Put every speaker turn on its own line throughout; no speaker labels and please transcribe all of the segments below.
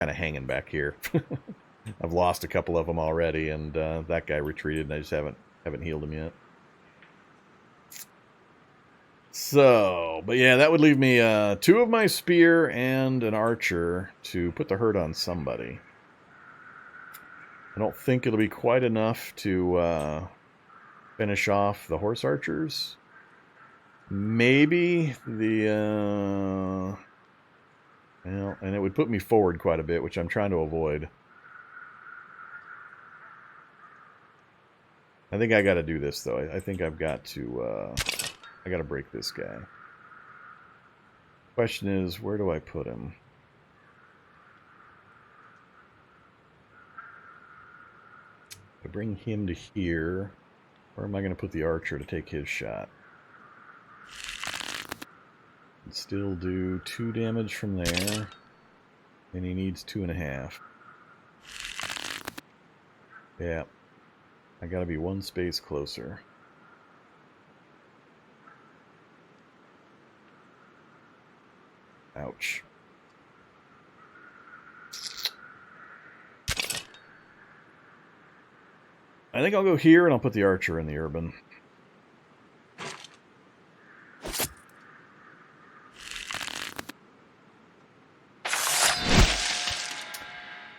kind of hanging back here. I've lost a couple of them already, and that guy retreated, and I just haven't healed him yet. So, but yeah, that would leave me 2 of my spear and an archer to put the hurt on somebody. I don't think it'll be quite enough to finish off the horse archers. Maybe the... well, and it would put me forward quite a bit, which I'm trying to avoid. I think I got to do this, though. I think I've got to... I got to break this guy. Question is, where do I put him? I bring him to here. Where am I going to put the archer to take his shot? And still do 2 damage from there. And he needs 2.5. Yeah. I got to be 1 space closer. Ouch. I think I'll go here and I'll put the archer in the urban.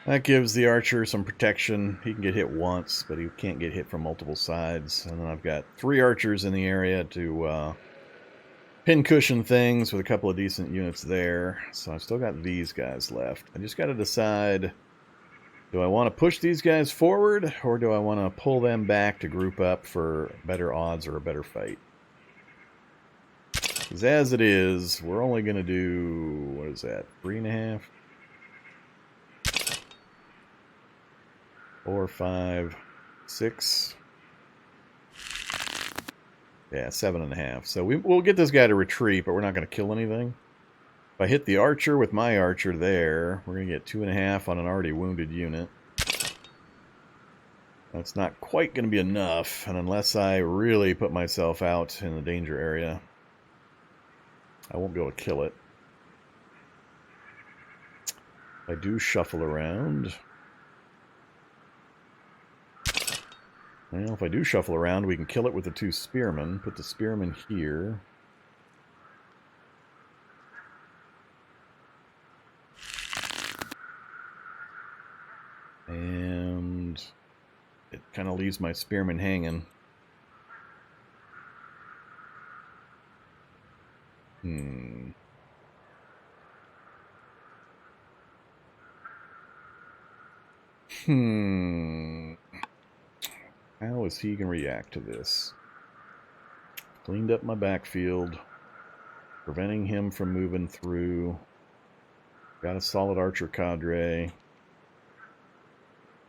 That gives the archer some protection. He can get hit once, but he can't get hit from multiple sides. And then I've got 3 archers in the area to pincushion things with a couple of decent units there. So I've still got these guys left. I just got to decide, do I want to push these guys forward, or do I want to pull them back to group up for better odds or a better fight? Because as it is, we're only going to do, what is that, 3.5? 4, 5, 6. Yeah, 7.5. So we'll get this guy to retreat, but we're not going to kill anything. If I hit the archer with my archer there, we're going to get 2.5 on an already wounded unit. That's not quite going to be enough, and unless I really put myself out in the danger area, I won't be able to kill it. I do shuffle around. Well, if I do shuffle around, we can kill it with the 2 spearmen. Put the spearmen here. And it kind of leaves my spearmen hanging. How is he going to react to this? Cleaned up my backfield, preventing him from moving through. Got a solid archer cadre.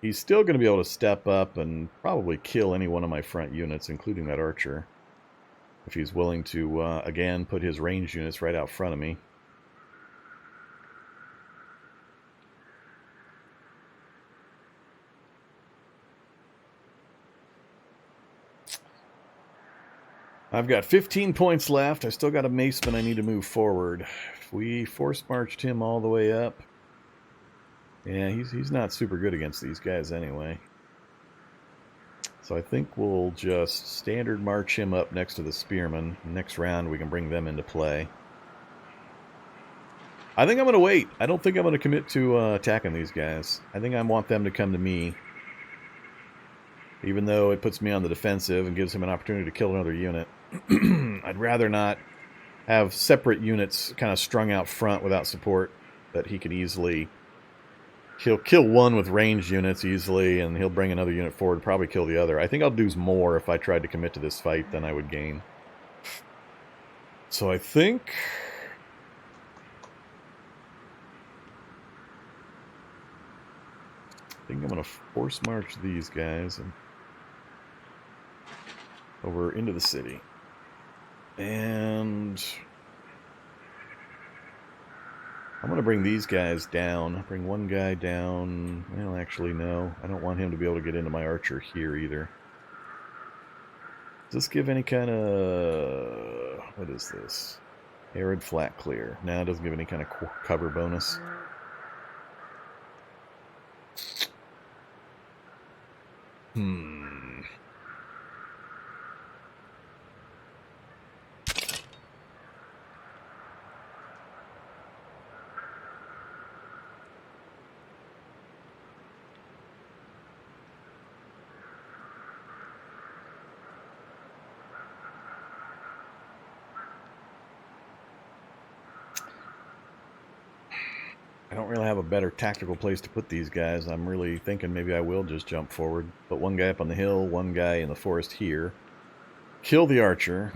He's still going to be able to step up and probably kill any one of my front units, including that archer, if he's willing to, again, put his ranged units right out front of me. I've got 15 points left. I still got a maceman I need to move forward. If we force marched him all the way up, yeah, he's not super good against these guys anyway. So I think we'll just standard march him up next to the spearmen. Next round we can bring them into play. I think I'm going to wait. I don't think I'm going to commit to attacking these guys. I think I want them to come to me. Even though it puts me on the defensive and gives him an opportunity to kill another unit. I'd rather not have separate units kind of strung out front without support that he can easily... He'll kill one with ranged units easily, and he'll bring another unit forward, probably kill the other. I think I'll lose more if I tried to commit to this fight than I would gain. So I think... I'm going to force march these guys and over into the city. And I'm going to bring these guys down. Bring one guy down. Well, actually, no. I don't want him to be able to get into my archer here either. Does this give any kind of... What is this? Arid flat clear. No, it doesn't give any kind of cover bonus. I don't really have a better tactical place to put these guys. I'm really thinking maybe I will just jump forward. Put one guy up on the hill, one guy in the forest here. Kill the archer.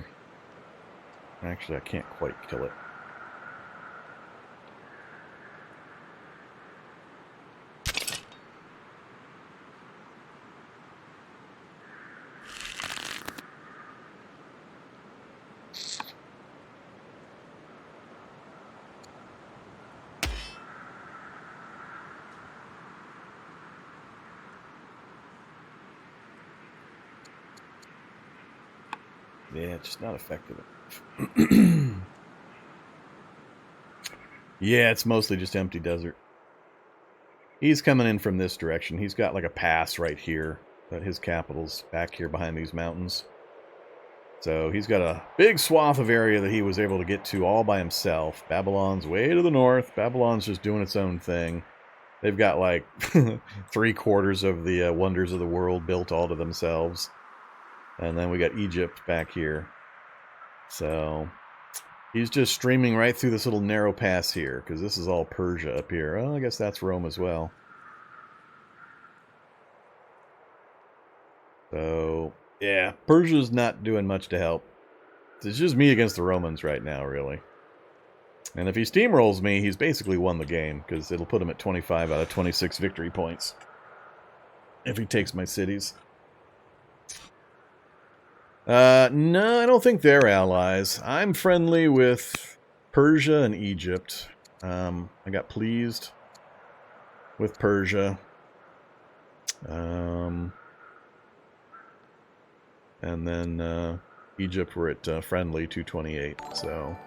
Actually, I can't quite kill it. Yeah, it's just not effective. Yeah, it's mostly just empty desert. He's coming in from this direction. He's got like a pass right here, but his capital's back here behind these mountains. So he's got a big swath of area that he was able to get to all by himself. Babylon's way to the north. Babylon's just doing its own thing. They've got like 3/4 of the wonders of the world built all to themselves. And then we got Egypt back here. So he's just streaming right through this little narrow pass here, because this is all Persia up here. Oh, I guess that's Rome as well. So, yeah, Persia's not doing much to help. It's just me against the Romans right now, really. And if he steamrolls me, he's basically won the game, because it'll put him at 25 out of 26 victory points if he takes my cities. No, I don't think they're allies. I'm friendly with Persia and Egypt. I got pleased with Persia. And then Egypt, we're at friendly 228. So,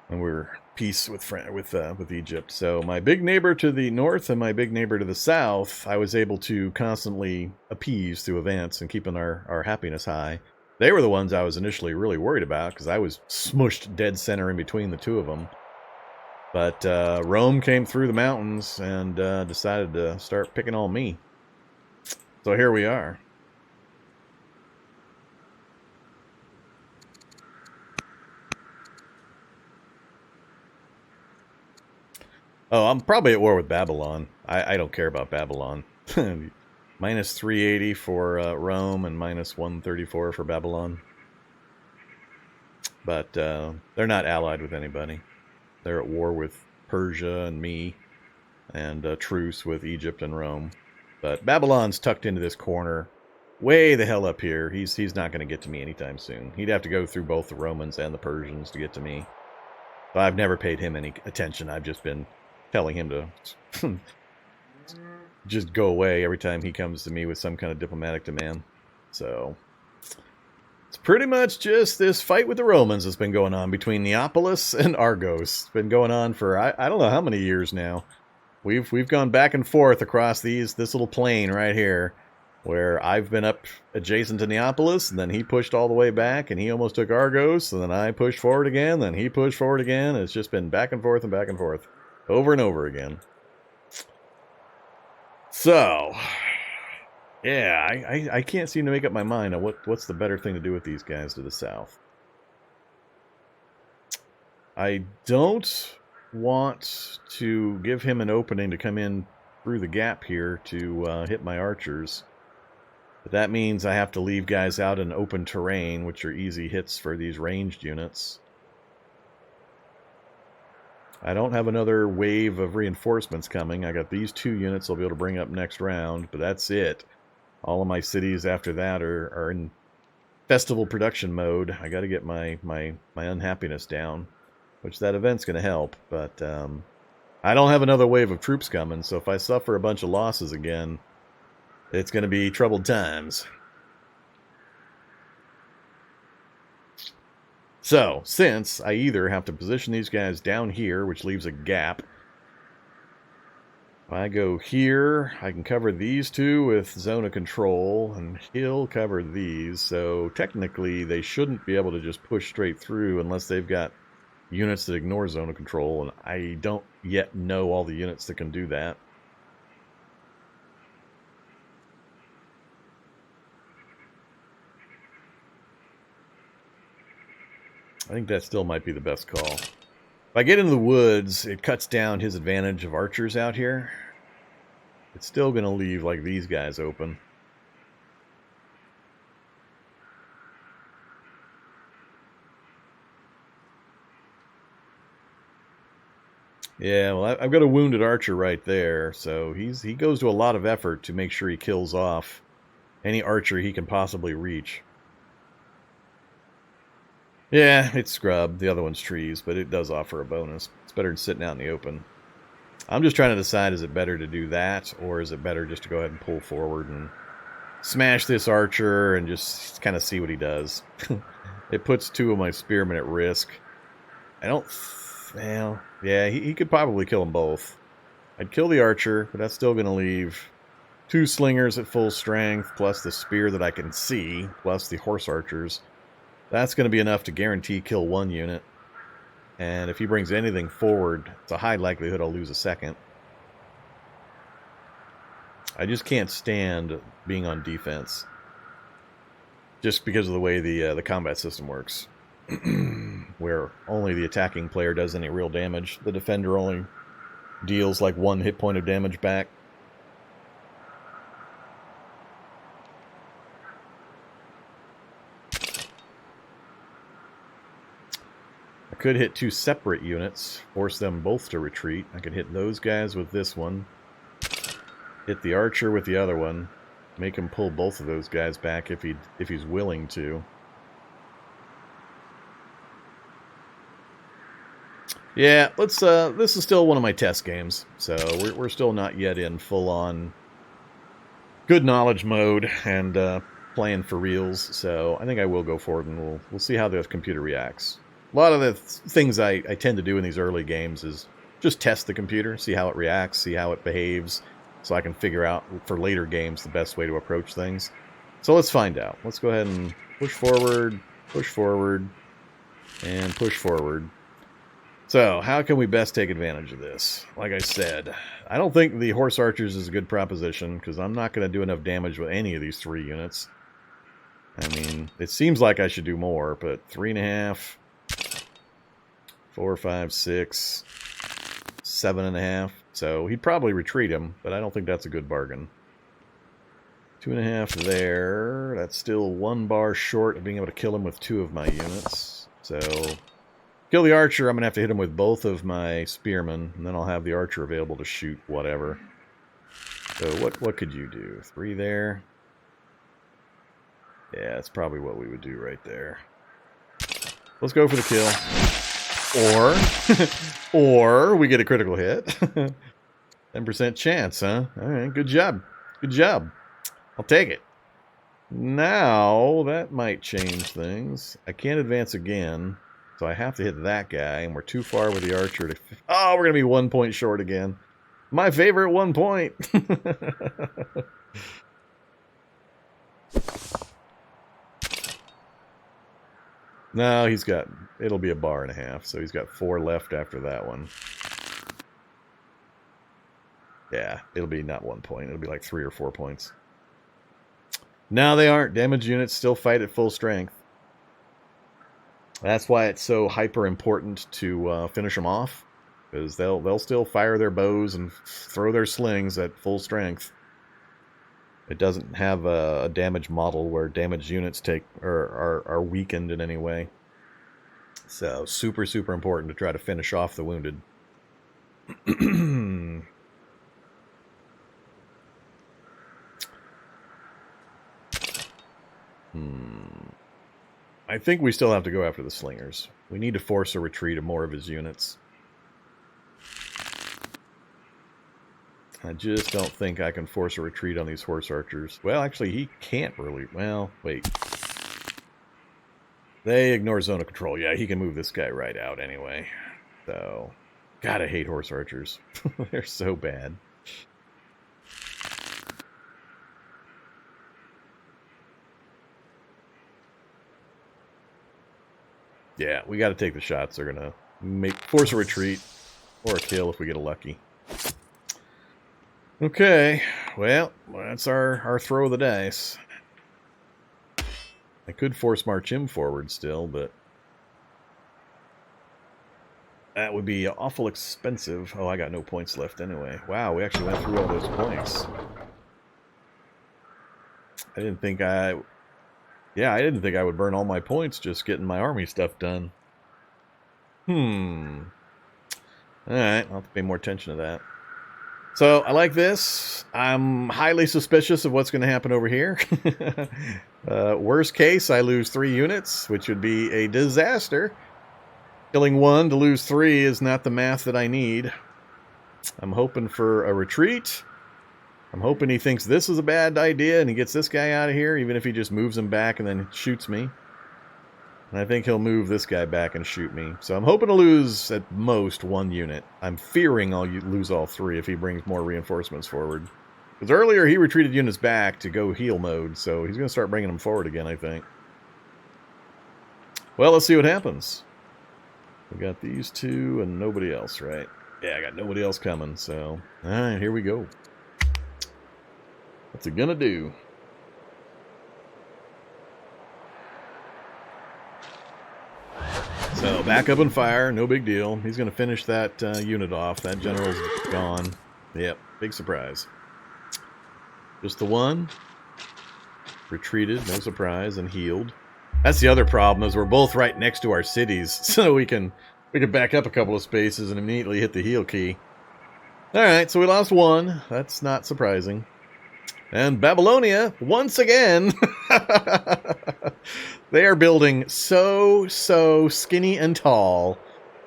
and we're peace with Egypt. So my big neighbor to the north and my big neighbor to the south, I was able to constantly appease through events and keeping our happiness high. They were the ones I was initially really worried about, because I was smushed dead center in between the two of them. But Rome came through the mountains and decided to start picking on me. So here we are. Oh, I'm probably at war with Babylon. I don't care about Babylon. Minus 380 for Rome and minus 134 for Babylon. But they're not allied with anybody. They're at war with Persia and me, and truce with Egypt and Rome. But Babylon's tucked into this corner, way the hell up here. He's not going to get to me anytime soon. He'd have to go through both the Romans and the Persians to get to me. But I've never paid him any attention. I've just been telling him to just go away every time he comes to me with some kind of diplomatic demand. So it's pretty much just this fight with the Romans that's been going on between Neapolis and Argos. It's been going on for I don't know how many years now. We've gone back and forth across this little plain right here, where I've been up adjacent to Neapolis, and then he pushed all the way back, and he almost took Argos, and then I pushed forward again, then he pushed forward again. It's just been back and forth and back and forth, over and over again. So, yeah, I can't seem to make up my mind on what's the better thing to do with these guys to the south. I don't want to give him an opening to come in through the gap here to hit my archers. But that means I have to leave guys out in open terrain, which are easy hits for these ranged units. I don't have another wave of reinforcements coming. I got these 2 units I'll be able to bring up next round, but that's it. All of my cities after that are in festival production mode. I got to get my unhappiness down, which that event's going to help. But I don't have another wave of troops coming, so if I suffer a bunch of losses again, it's going to be troubled times. So, since I either have to position these guys down here, which leaves a gap, If I go here, I can cover these two with zone of control, and he'll cover these. So technically, they shouldn't be able to just push straight through unless they've got units that ignore zone of control, and I don't yet know all the units that can do that. I think that still might be the best call. If I get into the woods, it cuts down his advantage of archers out here. It's still going to leave, like, these guys open. Yeah, well, I've got a wounded archer right there, so he goes to a lot of effort to make sure he kills off any archer he can possibly reach. Yeah, it's scrub. The other one's trees, but it does offer a bonus. It's better than sitting out in the open. I'm just trying to decide, is it better to do that, or is it better just to go ahead and pull forward and smash this archer and just kind of see what he does. It puts two of my spearmen at risk. I don't... Well, yeah, he could probably kill them both. I'd kill the archer, but that's still going to leave two slingers at full strength, plus the spear that I can see, plus the horse archers. That's going to be enough to guarantee kill one unit. And if he brings anything forward, it's a high likelihood I'll lose a second. I just can't stand being on defense, just because of the way the combat system works, where only the attacking player does any real damage. The defender only deals like 1 hit point of damage back. I could hit 2 separate units, force them both to retreat. I could hit those guys with this one, hit the archer with the other one, make him pull both of those guys back if he's willing to. Yeah, let's. This is still one of my test games, so we're still not yet in full-on good knowledge mode and playing for reals. So I think I will go forward and we'll see how the computer reacts. A lot of the things I tend to do in these early games is just test the computer, see how it reacts, see how it behaves, so I can figure out for later games the best way to approach things. So let's find out. Let's go ahead and push forward, and push forward. So how can we best take advantage of this? Like I said, I don't think the horse archers is a good proposition, because I'm not going to do enough damage with any of these 3 units. I mean, it seems like I should do more, but 3.5... 4, 5, 6, 7.5. So he'd probably retreat him, but I don't think that's a good bargain. 2.5 there. That's still 1 bar short of being able to kill him with 2 of my units. So kill the archer. I'm going to have to hit him with both of my spearmen, and then I'll have the archer available to shoot whatever. So what could you do? 3 there. Yeah, that's probably what we would do right there. Let's go for the kill. Or we get a critical hit. 10% chance, huh? All right, good job. Good job. I'll take it. Now, that might change things. I can't advance again, so I have to hit that guy, and we're too far with the archer to... Oh, we're going to be 1 point short again. My favorite 1 point. No, he's got... It'll be 1.5 bars, so he's got 4 left after that one. Yeah, it'll be not 1 point. It'll be like 3 or 4 points. No, they aren't. Damage units still fight at full strength. That's why it's so hyper important to finish them off, because they'll still fire their bows and throw their slings at full strength. It doesn't have a damage model where damaged units are weakened in any way. So super, super important to try to finish off the wounded. I think we still have to go after the slingers. We need to force a retreat of more of his units. I just don't think I can force a retreat on these horse archers. Well, actually, he can't really... Well, wait. They ignore zone of control. Yeah, he can move this guy right out anyway. So, God, I hate horse archers. They're so bad. Yeah, we got to take the shots. They're going to force a retreat or a kill if we get lucky. Okay, well, that's our throw of the dice. I could force march him forward still, but that would be awful expensive. Oh, I got no points left anyway. Wow, we actually went through all those points. I didn't think I would burn all my points just getting my army stuff done. Alright, I'll have to pay more attention to that. So, I like this. I'm highly suspicious of what's going to happen over here. Worst case, I lose 3 units, which would be a disaster. Killing 1 to lose 3 is not the math that I need. I'm hoping for a retreat. I'm hoping he thinks this is a bad idea and he gets this guy out of here, even if he just moves him back and then shoots me. And I think he'll move this guy back and shoot me. So I'm hoping to lose at most 1 unit. I'm fearing I'll lose all 3 if he brings more reinforcements forward. Because earlier he retreated units back to go heal mode, so he's going to start bringing them forward again, I think. Well, let's see what happens. We got these 2 and nobody else, right? Yeah, I got nobody else coming, so... Alright, here we go. What's it gonna do? So, back up and fire, no big deal. He's gonna finish that unit off. That general's gone. Yep, big surprise. Just the 1. Retreated, no surprise, and healed. That's the other problem, is we're both right next to our cities, so we can back up a couple of spaces and immediately hit the heal key. Alright, so we lost 1. That's not surprising. And Babylonia, once again, they are building so skinny and tall.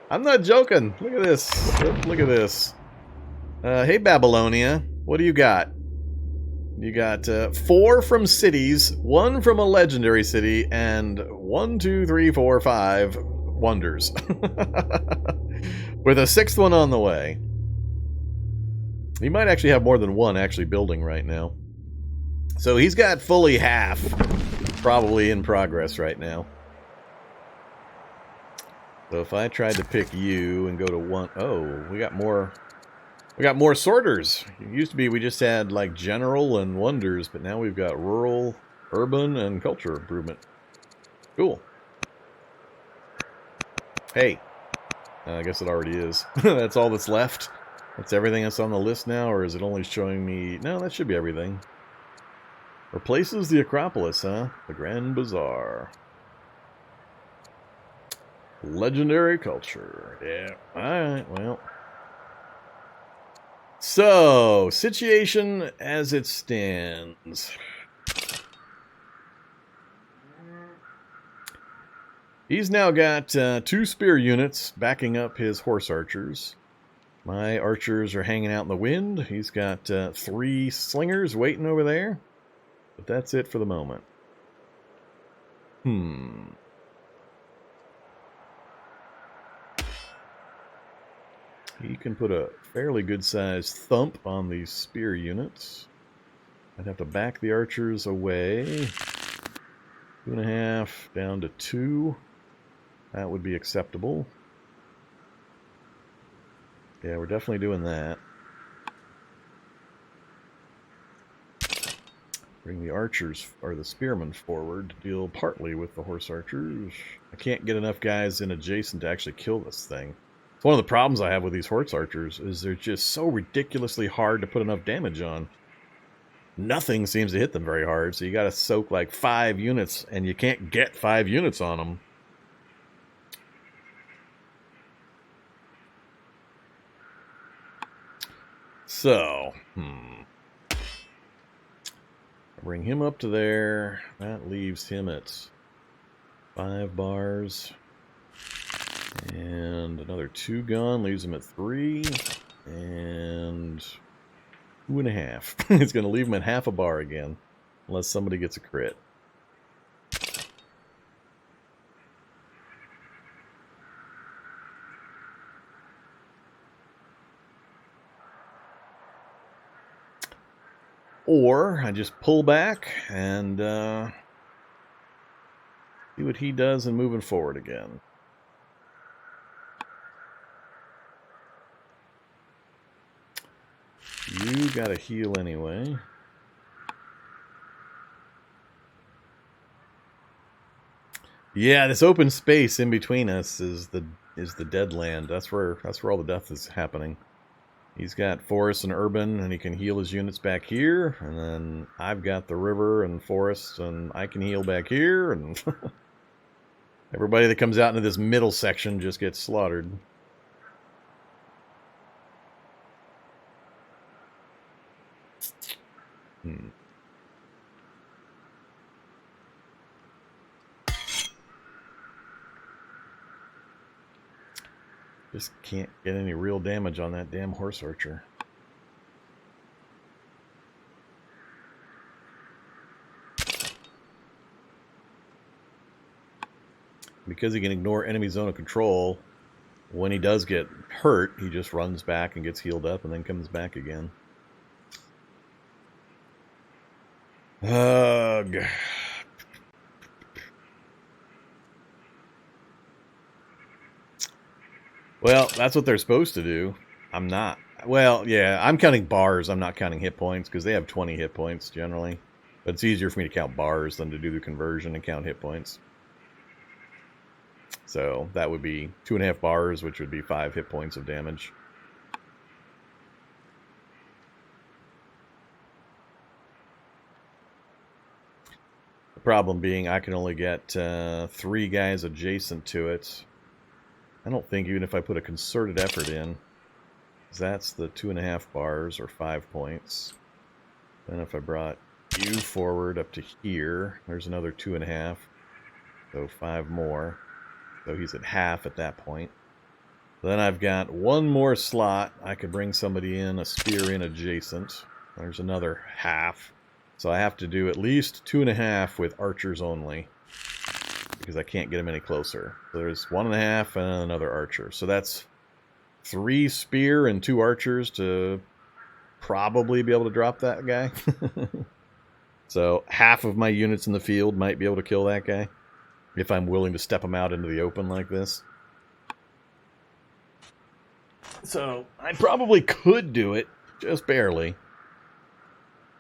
I'm not joking. Look at this. Look at this. Hey, Babylonia, what do you got? You got 4 from cities, 1 from a legendary city, and 1, 2, 3, 4, 5 wonders. With a 6th one on the way. He might actually have more than 1 actually building right now. So he's got fully half probably in progress right now. So if I tried to pick you and go to 1... Oh, we got more sorters. It used to be we just had like general and wonders, but now we've got rural, urban, and culture improvement. Cool. Hey. I guess it already is. That's all that's left. That's everything that's on the list now, or is it only showing me... No, that should be everything. Replaces the Acropolis, huh? The Grand Bazaar. Legendary culture. Yeah. Alright, well. So, situation as it stands. He's now got 2 spear units backing up his horse archers. My archers are hanging out in the wind. He's got 3 slingers waiting over there. But that's it for the moment. He can put a fairly good-sized thump on these spear units. I'd have to back the archers away. 2.5 down to 2. That would be acceptable. Yeah, we're definitely doing that. Bring the archers, or the spearmen, forward to deal partly with the horse archers. I can't get enough guys in adjacent to actually kill this thing. It's one of the problems I have with these horse archers, is they're just so ridiculously hard to put enough damage on. Nothing seems to hit them very hard, so you gotta soak like 5 units, and you can't get 5 units on them. So, bring him up to there. That leaves him at 5 bars. And another 2 gun leaves him at 3. And 2.5. It's going to leave him at half a bar again. Unless somebody gets a crit. Or I just pull back and see what he does and moving forward again. You gotta heal anyway. Yeah, this open space in between us is the dead land. That's where all the death is happening. He's got forest and urban, and he can heal his units back here. And then I've got the river and forest, and I can heal back here. And everybody that comes out into this middle section just gets slaughtered. Just can't get any real damage on that damn horse archer. Because he can ignore enemy zone of control, when he does get hurt, he just runs back and gets healed up and then comes back again. Ugh. Well, that's what they're supposed to do. I'm not. Well, yeah, I'm counting bars. I'm not counting hit points because they have 20 hit points generally. But it's easier for me to count bars than to do the conversion and count hit points. So that would be 2.5 bars, which would be 5 hit points of damage. The problem being I can only get 3 guys adjacent to it. I don't think even if I put a concerted effort in, that's the 2.5 bars or 5 points. Then if I brought you forward up to here, there's another 2.5, so 5 more. So he's at half at that point. Then I've got 1 more slot. I could bring somebody in, a spear in adjacent. There's another half. So I have to do at least 2.5 with archers only, because I can't get him any closer. So there's 1.5 and another archer. So that's 3 spear and 2 archers to probably be able to drop that guy. So half of my units in the field might be able to kill that guy if I'm willing to step him out into the open like this. So I probably could do it, just barely.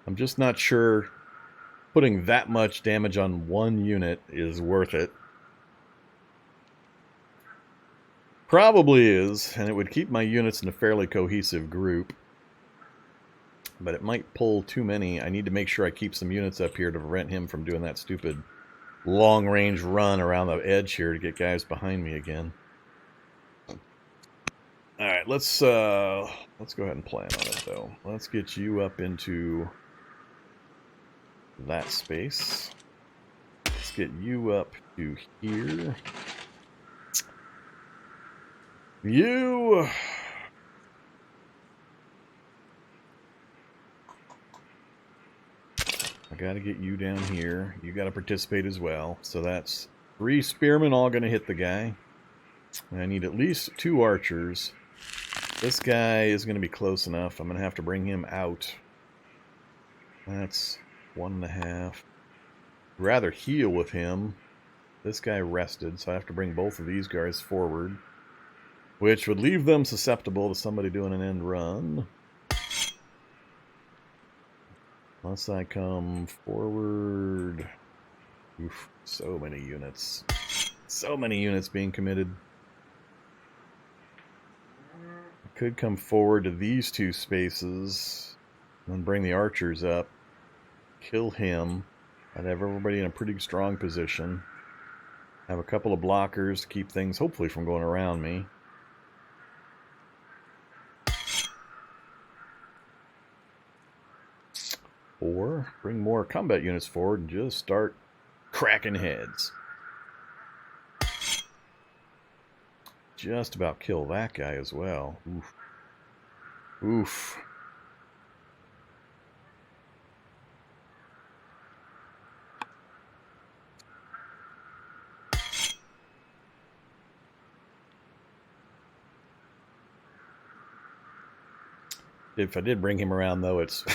I'm just not sure putting that much damage on 1 unit is worth it. Probably is, and it would keep my units in a fairly cohesive group. But it might pull too many. I need to make sure I keep some units up here to prevent him from doing that stupid long-range run around the edge here to get guys behind me again. Alright, let's go ahead and plan on it, though. Let's get you up into that space. Let's get you up to here. You... I gotta get you down here. You gotta participate as well. So that's 3 spearmen all gonna hit the guy. And I need at least 2 archers. This guy is gonna be close enough. I'm gonna have to bring him out. That's 1.5. I'd rather heal with him. This guy rested, so I have to bring both of these guys forward, which would leave them susceptible to somebody doing an end run. Unless I come forward. Oof, so many units. So many units being committed. I could come forward to these 2 spaces and bring the archers up. Kill him. I'd have everybody in a pretty strong position. Have a couple of blockers to keep things hopefully from going around me. Or bring more combat units forward and just start cracking heads. Just about kill that guy as well. Oof. Oof. If I did bring him around, though, it's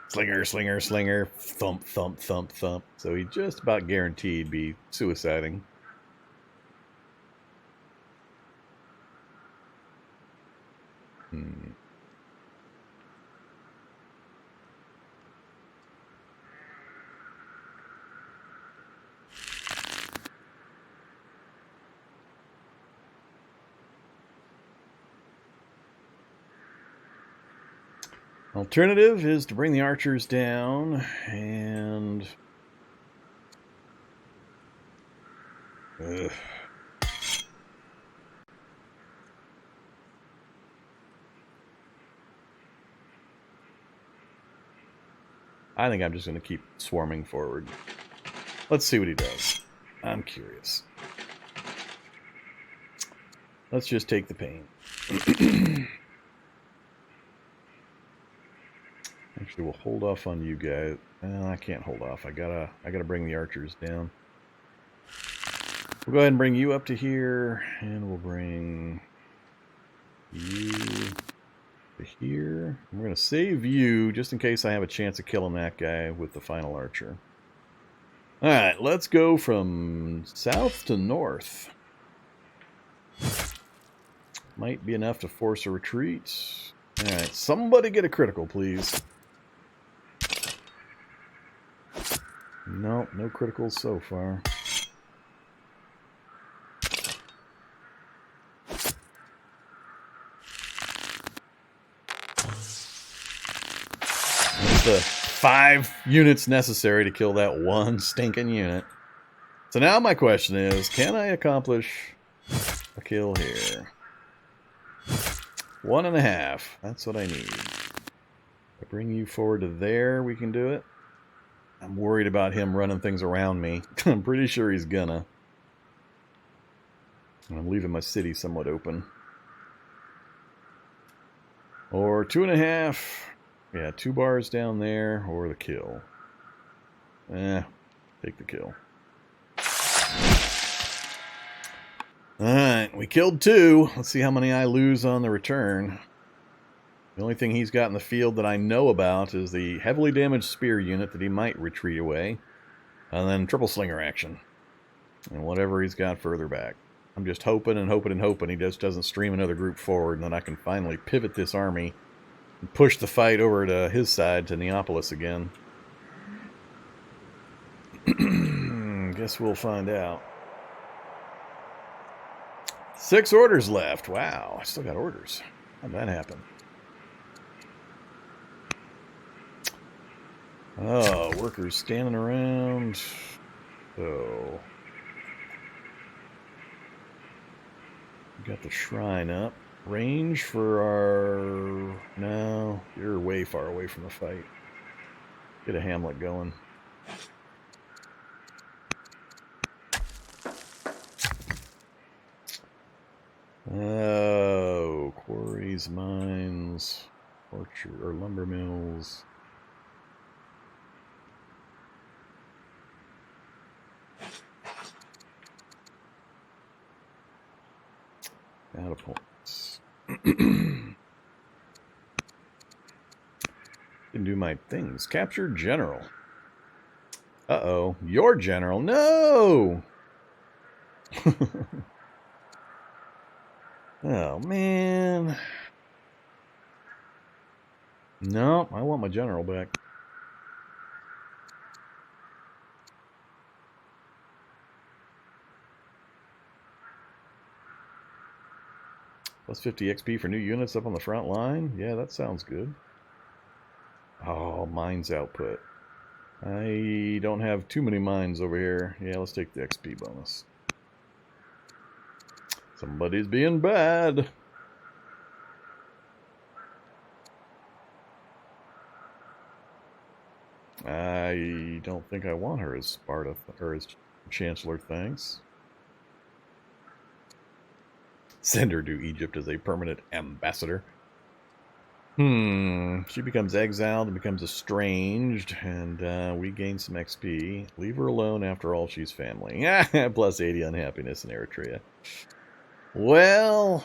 slinger, slinger, slinger, thump, thump, thump, thump. So he just about guaranteed be suiciding. Alternative is to bring the archers down and... Ugh. I think I'm just going to keep swarming forward. Let's see what he does. I'm curious. Let's just take the pain. Actually, we'll hold off on you guys. I can't hold off. I gotta bring the archers down. We'll go ahead and bring you up to here, and we'll bring you to here. We're gonna save you just in case I have a chance of killing that guy with the final archer. All right, let's go from south to north. Might be enough to force a retreat. All right, somebody get a critical, please. Nope, no criticals so far. That's the 5 units necessary to kill that one stinking unit. So now my question is, can I accomplish a kill here? 1.5. That's what I need. If I bring you forward to there, we can do it. I'm worried about him running things around me. I'm pretty sure he's gonna. I'm leaving my city somewhat open. Or 2.5. Yeah, 2 bars down there, or the kill. Take the kill. Alright, we killed 2. Let's see how many I lose on the return. The only thing he's got in the field that I know about is the heavily damaged spear unit that he might retreat away. And then triple slinger action. And whatever he's got further back. I'm just hoping and hoping and hoping he just doesn't stream another group forward, and then I can finally pivot this army and push the fight over to his side, to Neapolis again. Guess we'll find out. 6 orders left. Wow, I still got orders. How'd that happen? Oh, workers standing around. Oh. We got the shrine up. Range for our... No, you're way far away from the fight. Get a hamlet going. Oh, quarries, mines, orchard, or lumber mills. Out of points. Didn't do my things. Capture general. Uh-oh. Your general. No! Oh, man. No, I want my general back. Plus 50 XP for new units up on the front line? Yeah, that sounds good. Oh, mines output. I don't have too many mines over here. Yeah, let's take the XP bonus. Somebody's being bad. I don't think I want her as Sparta, or as Chancellor, thanks. Send her to Egypt as a permanent ambassador. She becomes exiled and becomes estranged, and we gain some XP. Leave her alone, after all, she's family. Plus 80 unhappiness in Eritrea. Well,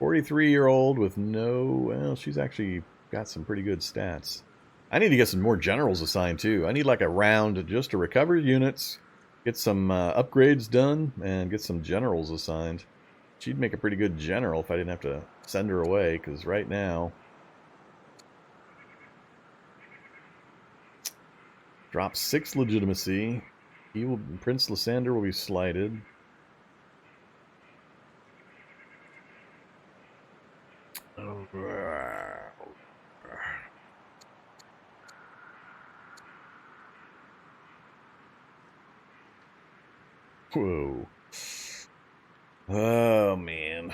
43-year-old with no... Well, she's actually got some pretty good stats. I need to get some more generals assigned, too. I need like a round just to recover units, get some upgrades done, and get some generals assigned. She'd make a pretty good general if I didn't have to send her away, because right now... Drop 6 legitimacy. Prince Lysander will be slighted. Whoa. Oh, man.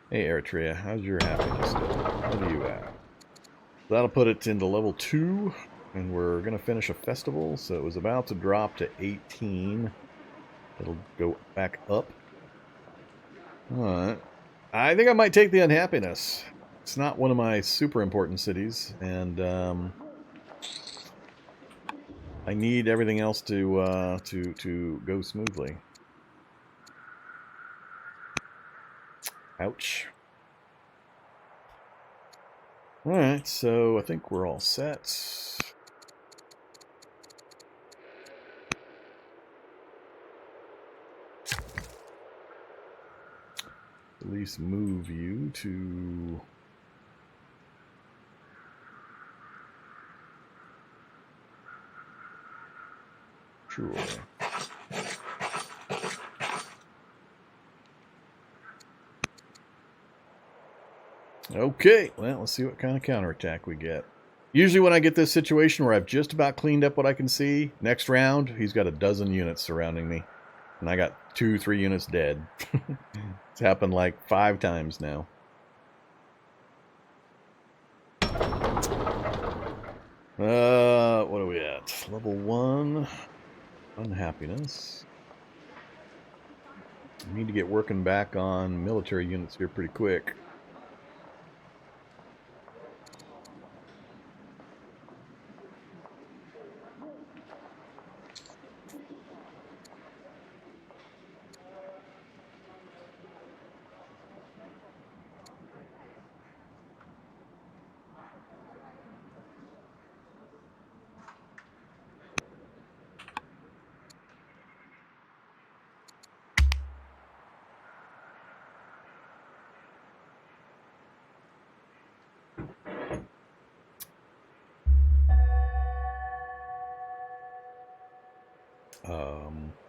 Hey, Eritrea, how's your happiness doing? What are you at? That'll put it into level 2, and we're going to finish a festival, so it was about to drop to 18. It'll go back up. Alright. I think I might take the unhappiness. It's not one of my super important cities, and I need everything else to go smoothly. Ouch. Alright, so I think we're all set. At least move you to... Sure. Okay, well, let's see what kind of counterattack we get. Usually when I get this situation where I've just about cleaned up what I can see, next round, he's got a dozen units surrounding me. And I got 2-3 units dead. It's happened like 5 times now. What are we at? Level 1. Unhappiness. I need to get working back on military units here pretty quick.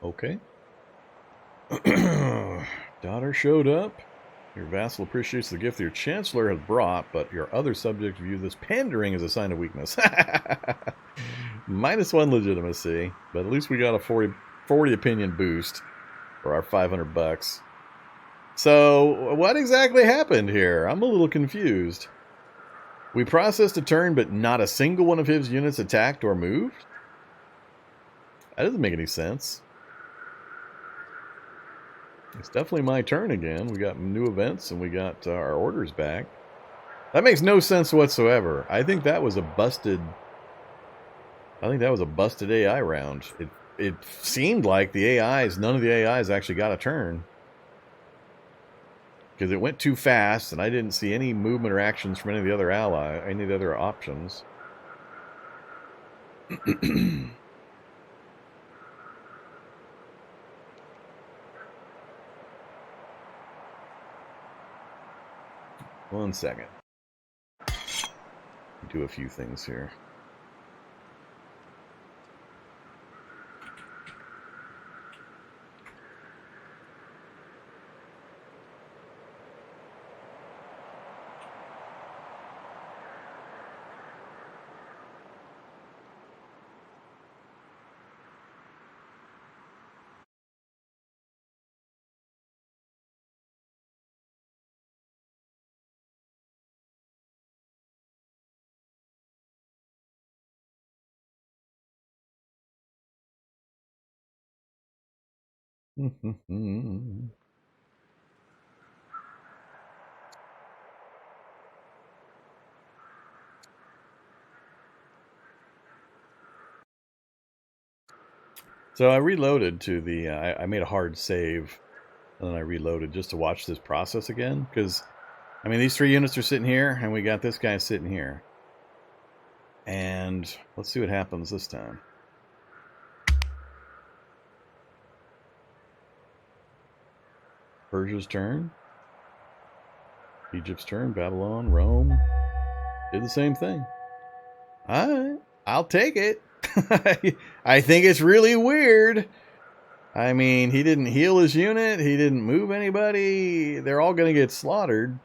Okay. Daughter showed up. Your vassal appreciates the gift your chancellor has brought, but your other subjects view this pandering as a sign of weakness. -1 legitimacy, but at least we got a 40 opinion boost for our 500 bucks. So, what exactly happened here? I'm a little confused. We processed a turn, but not a single one of his units attacked or moved? That doesn't make any sense. It's definitely my turn again. We got new events and we got our orders back. That makes no sense whatsoever. I think that was a busted AI round. It seemed like none of the AIs actually got a turn. Because it went too fast and I didn't see any movement or actions from any of the other any of the other options. One second. Do a few things here. So I reloaded to the, I made a hard save, and then I reloaded just to watch this process again, because, I mean, these 3 units are sitting here, and we got this guy sitting here. And let's see what happens this time. Persia's turn. Egypt's turn. Babylon, Rome. Did the same thing. Alright, I'll take it. I think it's really weird. I mean, he didn't heal his unit. He didn't move anybody. They're all going to get slaughtered.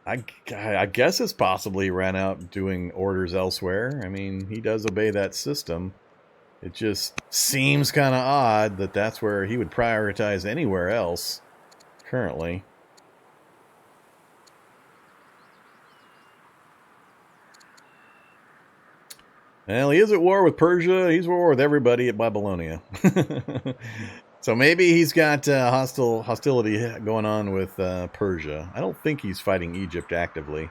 I guess it's possibly ran out doing orders elsewhere. I mean, he does obey that system. It just seems kind of odd that that's where he would prioritize anywhere else currently. Well, he is at war with Persia. He's at war with everybody at Babylonia. So maybe he's got hostility going on with Persia. I don't think he's fighting Egypt actively.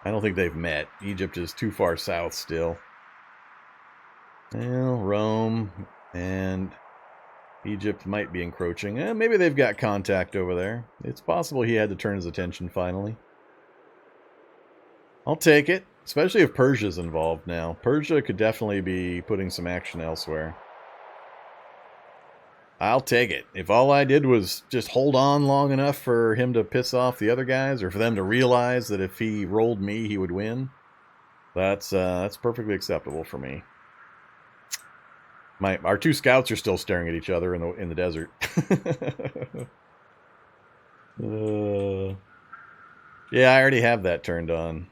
I don't think they've met. Egypt is too far south still. Well, Rome and Egypt might be encroaching. Maybe they've got contact over there. It's possible he had to turn his attention finally. I'll take it, especially if Persia's involved now. Persia could definitely be putting some action elsewhere. I'll take it. If all I did was just hold on long enough for him to piss off the other guys, or for them to realize that if he rolled me, he would win, that's perfectly acceptable for me. Our two scouts are still staring at each other in the desert. Yeah, I already have that turned on.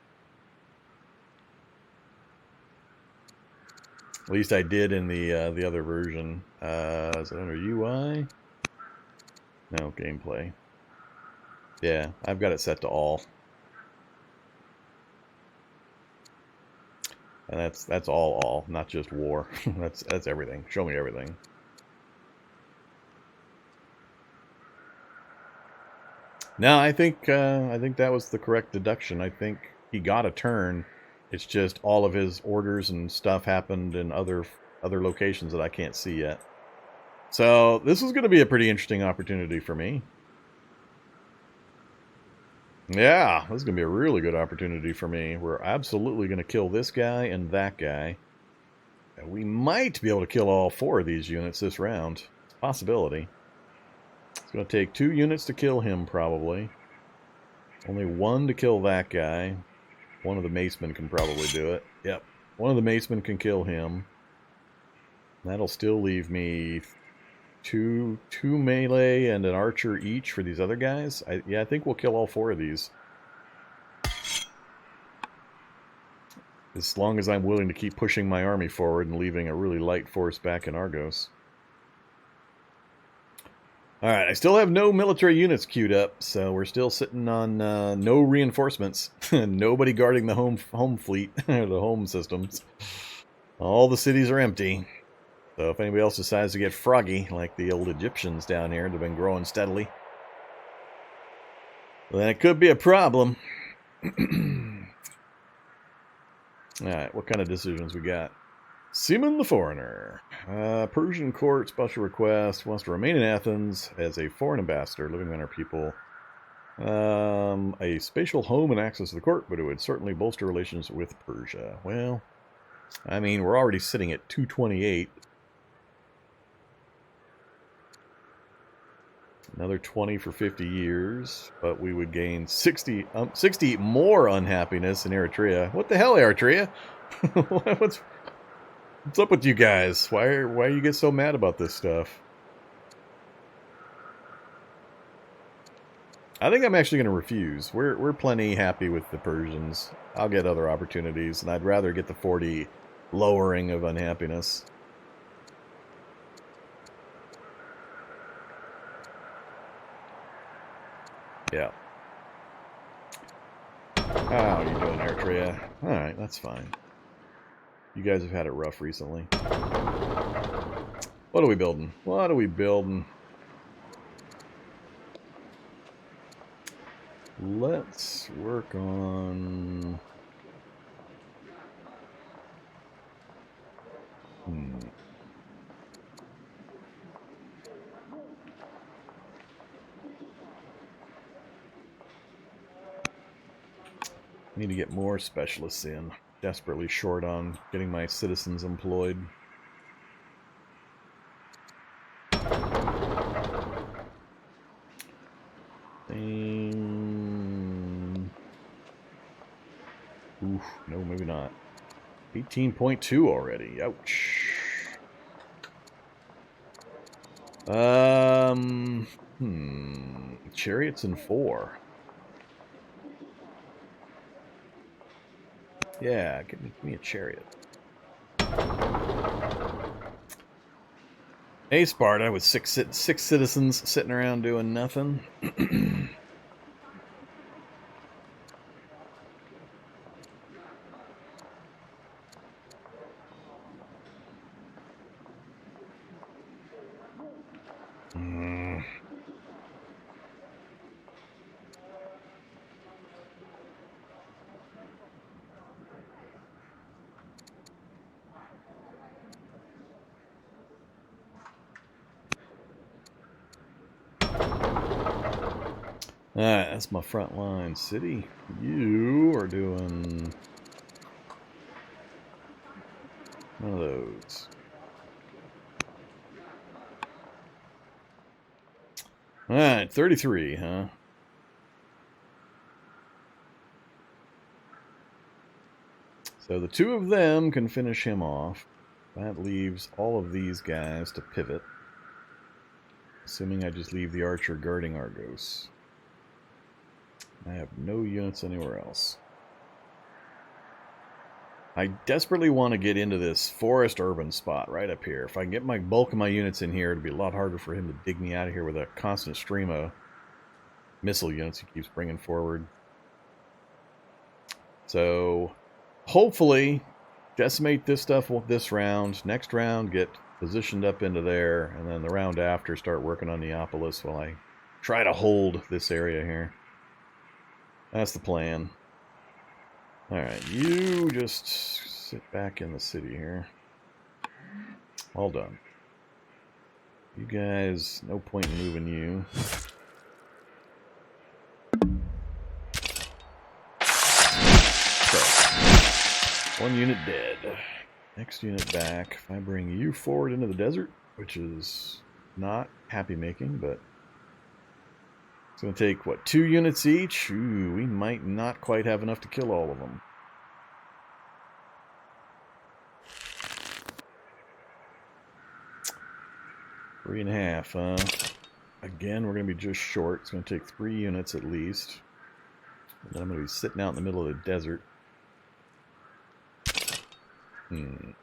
At least I did in the other version. Is it under UI? No, gameplay. Yeah, I've got it set to all. And that's all, not just war. that's everything. Show me everything. No, I think that was the correct deduction. I think he got a turn. It's just all of his orders and stuff happened in other locations that I can't see yet. So this is going to be a pretty interesting opportunity for me. Yeah, this is going to be a really good opportunity for me. We're absolutely going to kill this guy and that guy. We might be able to kill all 4 of these units this round. It's a possibility. It's going to take 2 units to kill him, probably. Only 1 to kill that guy. One of the macemen can probably do it. Yep. One of the macemen can kill him. That'll still leave me two melee and an archer each for these other guys. I think we'll kill all 4 of these. As long as I'm willing to keep pushing my army forward and leaving a really light force back in Argos. Alright, I still have no military units queued up, so we're still sitting on no reinforcements. Nobody guarding the home fleet, the home systems. All the cities are empty. So if anybody else decides to get froggy, like the old Egyptians down here that have been growing steadily, then it could be a problem. Alright, what kind of decisions we got? Simon the Foreigner. Persian court, special request, wants to remain in Athens as a foreign ambassador, living among our people. A spatial home and access to the court, but it would certainly bolster relations with Persia. Well, I mean, we're already sitting at 228. Another 20 for 50 years, but we would gain 60 more unhappiness in Eritrea. What the hell, Eritrea? What's up with you guys? Why you get so mad about this stuff? I think I'm actually going to refuse. We're plenty happy with the Persians. I'll get other opportunities, and I'd rather get the 40 lowering of unhappiness. Yeah. How are you doing, Eritrea? Alright, that's fine. You guys have had it rough recently. What are we building? What are we building? Let's work on... Need to get more specialists in. Desperately short on getting my citizens employed. Oof, no, maybe not. 18.2 already. Ouch. Chariots in 4. Yeah, give me a chariot. Hey, Sparta, with six citizens sitting around doing nothing. Alright, that's my front line city. You are doing one of those. Alright, 33, huh? So the two of them can finish him off. That leaves all of these guys to pivot. Assuming I just leave the archer guarding Argos. I have no units anywhere else. I desperately want to get into this forest urban spot right up here. If I can get my bulk of my units in here, it'd be a lot harder for him to dig me out of here with a constant stream of missile units he keeps bringing forward. So hopefully decimate this stuff this round. Next round, get positioned up into there, and then the round after, start working on Neapolis while I try to hold this area here. That's the plan. Alright, you just sit back in the city here. All done. You guys, no point in moving you. So, one unit dead. Next unit back. If I bring you forward into the desert, which is not happy making, but it's going to take, what, 2 units each? Ooh, we might not quite have enough to kill all of them. Three and a half, again, we're going to be just short. It's going to take 3 units at least. And then I'm going to be sitting out in the middle of the desert. An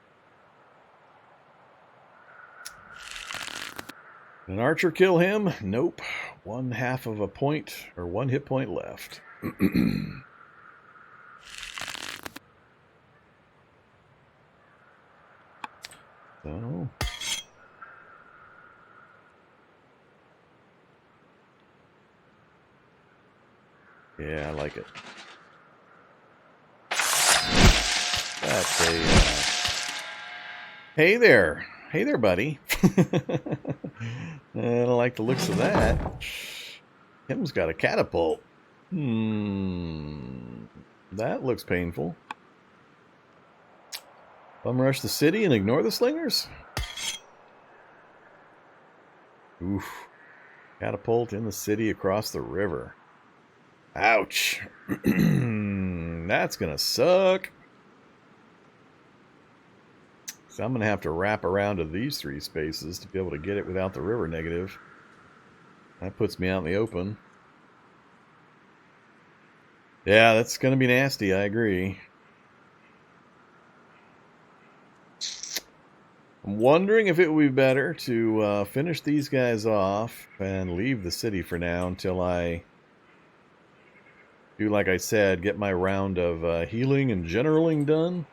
archer kill him? Nope. 1/2 of a point, or 1 hit point left. So... yeah, I like it. That's a... hey there. Hey there, buddy. I don't like the looks of that. Him's got a catapult. That looks painful. Bum rush the city and ignore the slingers? Oof. Catapult in the city across the river. Ouch. That's gonna suck. So I'm gonna have to wrap around to these 3 spaces to be able to get it without the river negative. That puts me out in the open. Yeah, that's gonna be nasty, I agree. I'm wondering if it would be better to finish these guys off and leave the city for now until I do, like I said, get my round of healing and generaling done.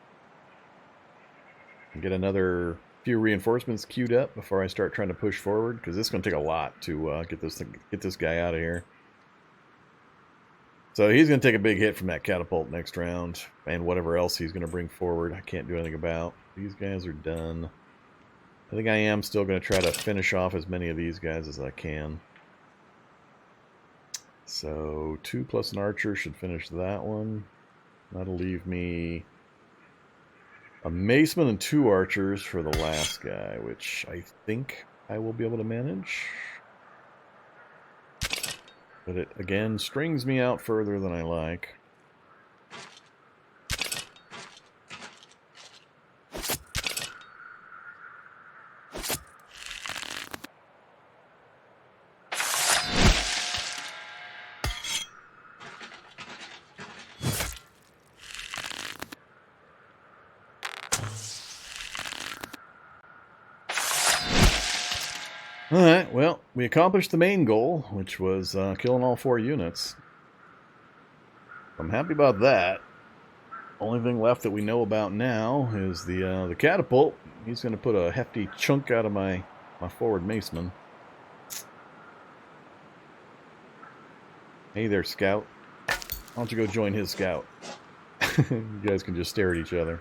And get another few reinforcements queued up before I start trying to push forward, because this is going to take a lot to get this guy out of here. So he's going to take a big hit from that catapult next round, and whatever else he's going to bring forward, I can't do anything about. These guys are done. I think I am still going to try to finish off as many of these guys as I can. So 2 plus an archer should finish that one. That'll leave me a maceman and 2 archers for the last guy, which I think I will be able to manage. But it, again, strings me out further than I like. Alright, well, we accomplished the main goal, which was killing all 4 units. I'm happy about that. Only thing left that we know about now is the catapult. He's going to put a hefty chunk out of my forward maceman. Hey there, Scout. Why don't you go join his Scout? You guys can just stare at each other.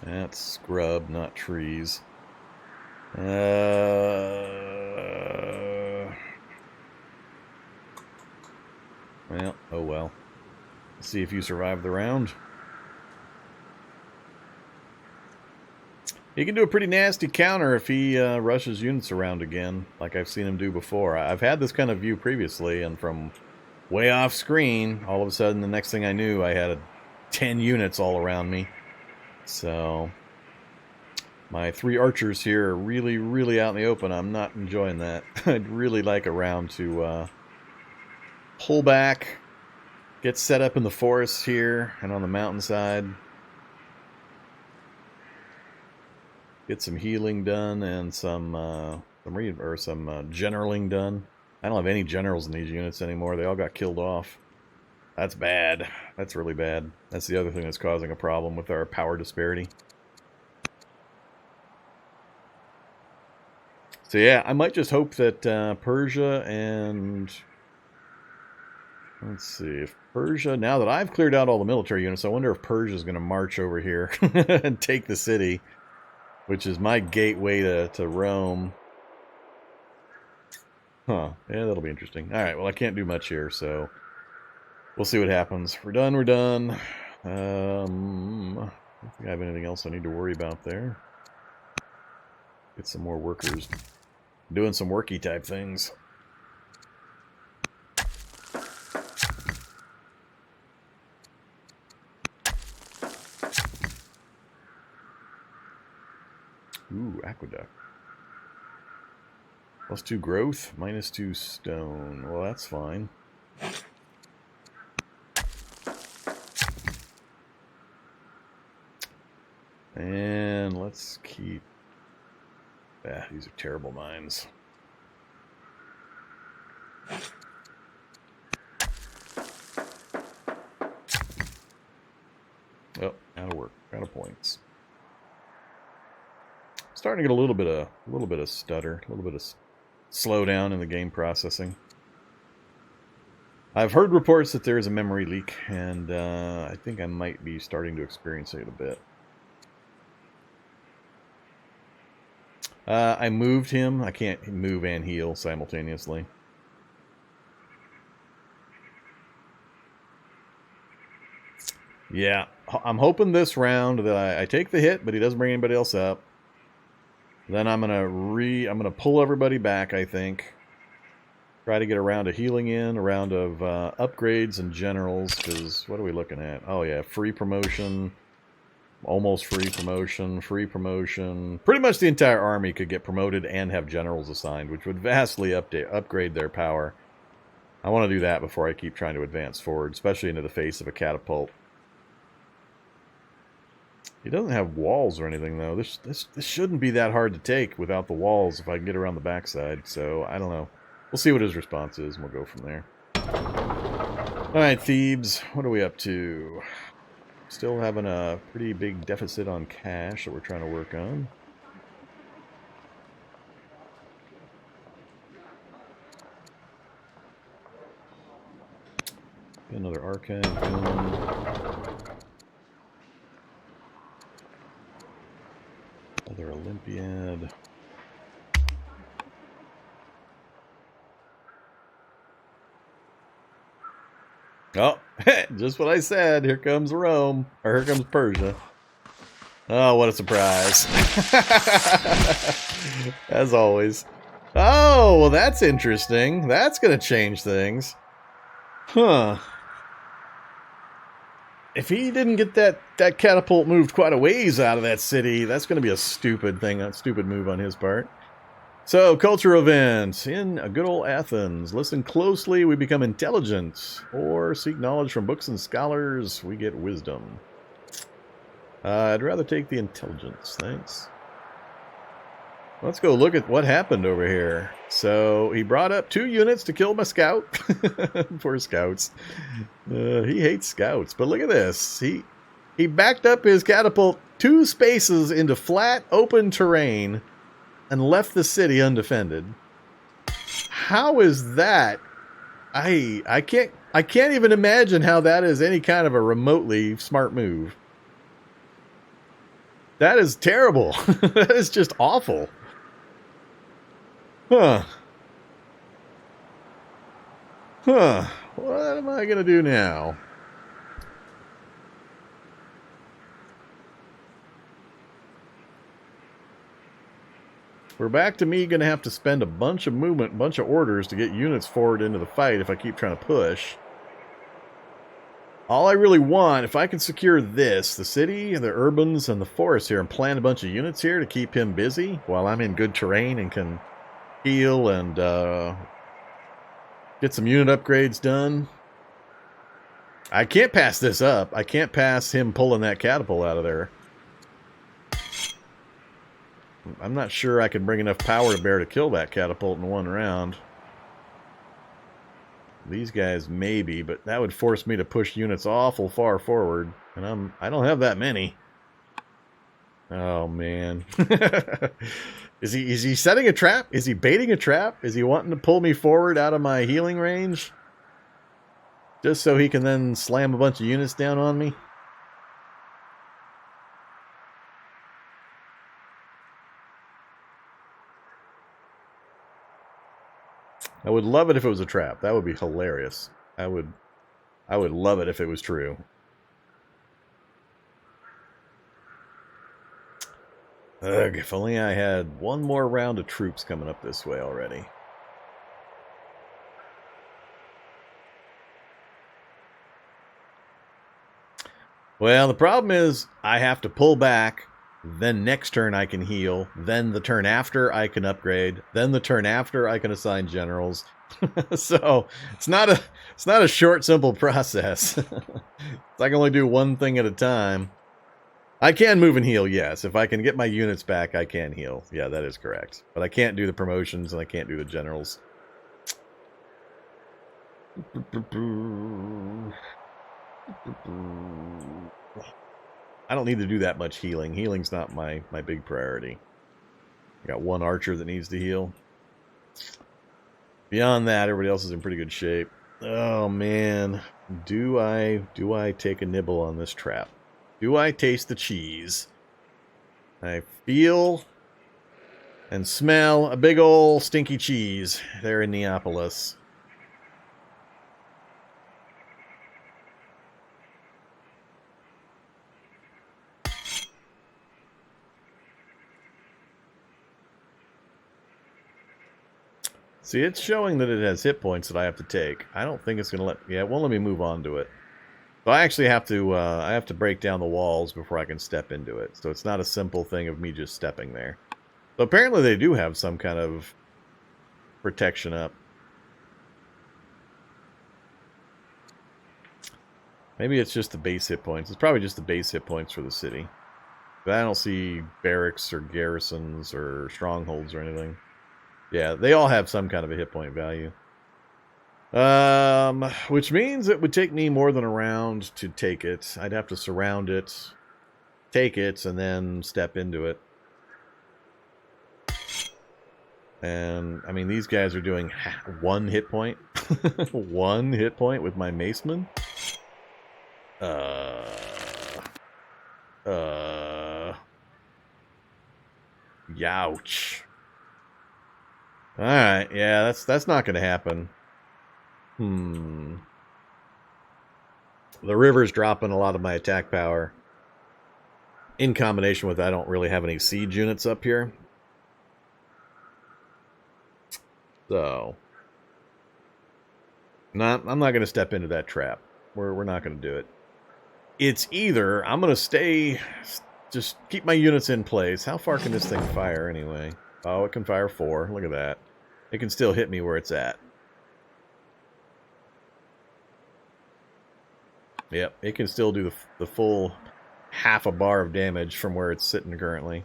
That's scrub, not trees. Well, oh well. Let's see if you survive the round. He can do a pretty nasty counter if he rushes units around again, like I've seen him do before. I've had this kind of view previously, and from way off screen, all of a sudden, the next thing I knew, I had 10 units all around me. So, my 3 archers here are really, really out in the open. I'm not enjoying that. I'd really like a round to pull back, get set up in the forest here and on the mountainside. Get some healing done and some generaling done. I don't have any generals in these units anymore. They all got killed off. That's bad. That's really bad. That's the other thing that's causing a problem with our power disparity. So yeah, I might just hope that Persia and... Let's see, if Persia... Now that I've cleared out all the military units, I wonder if Persia's going to march over here and take the city, which is my gateway to Rome. Huh, yeah, that'll be interesting. Alright, well, I can't do much here, so... We'll see what happens. We're done, we're done. I don't think I have anything else I need to worry about there. Get some more workers doing some worky type things. Ooh, aqueduct. +2 growth, -2 stone. Well, that's fine. And let's keep... Ah, these are terrible mines. Oh, out of work, out of points. Starting to get a little bit of stutter, a little bit of slowdown in the game processing. I've heard reports that there is a memory leak, and I think I might be starting to experience it a bit. I moved him. I can't move and heal simultaneously. Yeah, I'm hoping this round that I take the hit, but he doesn't bring anybody else up. Then I'm gonna pull everybody back, I think. Try to get a round of healing in, a round of upgrades and generals, because what are we looking at? Oh yeah, free promotion, almost free promotion, free promotion. Pretty much the entire army could get promoted and have generals assigned, which would vastly upgrade their power. I want to do that before I keep trying to advance forward, especially into the face of a catapult. He doesn't have walls or anything, though. This shouldn't be that hard to take without the walls if I can get around the backside, so I don't know. We'll see what his response is, and we'll go from there. Alright, Thebes, what are we up to? Still having a pretty big deficit on cash that we're trying to work on. Another archive gun. Another Olympiad. Oh, just what I said. Here comes Rome. Or here comes Persia. Oh, what a surprise. As always. Oh, well, that's interesting. That's going to change things. Huh. If he didn't get that catapult moved quite a ways out of that city, that's going to be a stupid thing, a stupid move on his part. So, cultural events in good old Athens. Listen closely, we become intelligent. Or seek knowledge from books and scholars, we get wisdom. I'd rather take the intelligence, thanks. Let's go look at what happened over here. So he brought up 2 units to kill my scout. Poor scouts. He hates scouts. But look at this. He backed up his catapult 2 spaces into flat, open terrain and left the city undefended. How is that? I can't even imagine how that is any kind of a remotely smart move. That is terrible. That is just awful. Huh. Huh. What am I going to do now? We're back to me going to have to spend a bunch of movement, a bunch of orders to get units forward into the fight if I keep trying to push. All I really want, if I can secure this, the city, the urbans, and the forest here, and plant a bunch of units here to keep him busy while I'm in good terrain and can heal and get some unit upgrades done. I can't pass this up. I can't pass him pulling that catapult out of there. I'm not sure I can bring enough power to bear to kill that catapult in 1 round. These guys maybe, but that would force me to push units awful far forward, and I don't have that many. Oh man. Is he setting a trap? Is he baiting a trap? Is he wanting to pull me forward out of my healing range? Just so he can then slam a bunch of units down on me? I would love it if it was a trap. That would be hilarious. I would love it if it was true. Ugh, if only I had 1 more round of troops coming up this way already. Well, the problem is I have to pull back, then next turn I can heal, then the turn after I can upgrade, then the turn after I can assign generals. So it's not a short, simple process. I can only do one thing at a time. I can move and heal, yes. If I can get my units back, I can heal. Yeah, that is correct. But I can't do the promotions and I can't do the generals. I don't need to do that much healing. Healing's not my big priority. I got 1 archer that needs to heal. Beyond that, everybody else is in pretty good shape. Oh man, do I take a nibble on this trap? Do I taste the cheese? I feel and smell a big ol' stinky cheese there in Neapolis. See, it's showing that it has hit points that I have to take. I don't think it's going to let... Yeah, it won't let me move on to it. So I actually have to break down the walls before I can step into it. So it's not a simple thing of me just stepping there. So apparently they do have some kind of protection up. Maybe it's just the base hit points. It's probably just the base hit points for the city. But I don't see barracks or garrisons or strongholds or anything. Yeah, they all have some kind of a hit point value. Which means it would take me more than a round to take it. I'd have to surround it, take it, and then step into it. And, I mean, these guys are doing 1 hit point. 1 hit point with my maceman. Youch. Alright, yeah, that's not going to happen. The river's dropping a lot of my attack power. In combination with I don't really have any siege units up here. So, I'm not going to step into that trap. We're not going to do it. It's either I'm going to stay, just keep my units in place. How far can this thing fire anyway? Oh, it can fire 4. Look at that. It can still hit me where it's at. Yep, it can still do the full half a bar of damage from where it's sitting currently.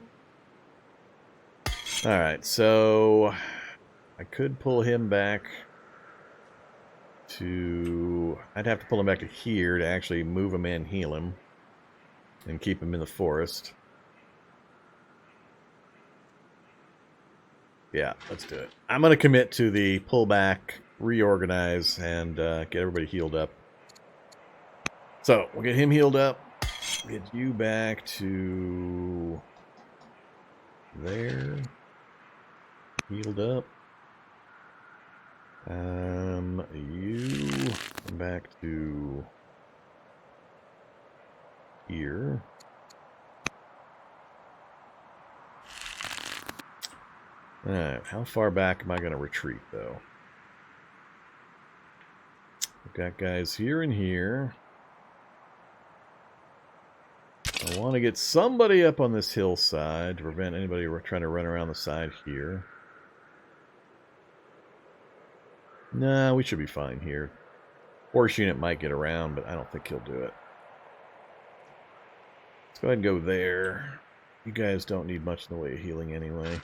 Alright, so I could pull him back to... I'd have to pull him back to here to actually move him and heal him. And keep him in the forest. Yeah, let's do it. I'm going to commit to the pullback, reorganize, and get everybody healed up. So, we'll get him healed up. Get you back to... there. Healed up. You come back to here. Alright, how far back am I going to retreat, though? We've got guys here and here. I want to get somebody up on this hillside to prevent anybody trying to run around the side here. Nah, we should be fine here. Horse unit might get around, but I don't think he'll do it. Let's go ahead and go there. You guys don't need much in the way of healing anyway.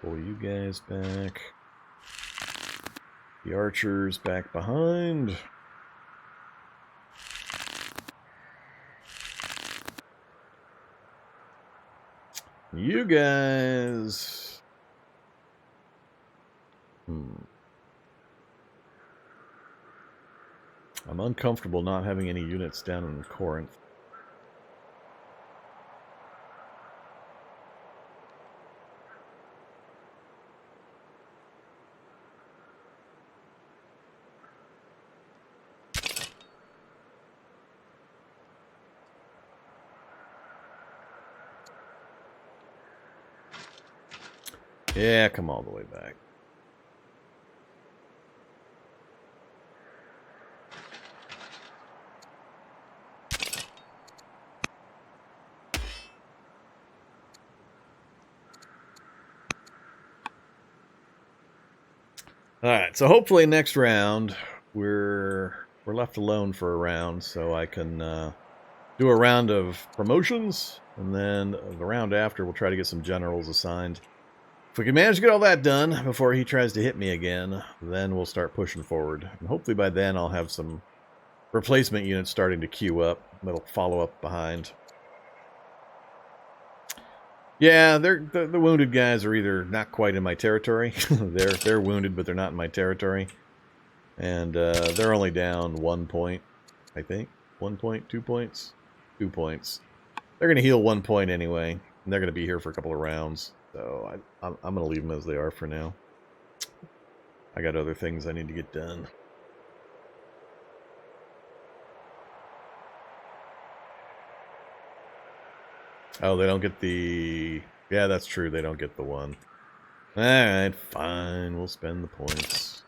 Pull you guys back. The archers back behind. You guys... I'm uncomfortable not having any units down in Corinth. Yeah, come all the way back. Alright, so hopefully next round we're left alone for a round, so I can do a round of promotions, and then the round after we'll try to get some generals assigned. If we can manage to get all that done before he tries to hit me again, then we'll start pushing forward. And hopefully by then I'll have some replacement units starting to queue up that'll follow up behind. Yeah, the wounded guys are either not quite in my territory. they're wounded, but they're not in my territory. And they're only down 1 point, I think. 1 point, 2 points? 2 points. They're going to heal 1 point anyway, and they're going to be here for a couple of rounds. So I'm going to leave them as they are for now. I got other things I need to get done. Oh, they don't get the... Yeah, that's true. They don't get the one. Alright, fine. We'll spend the points.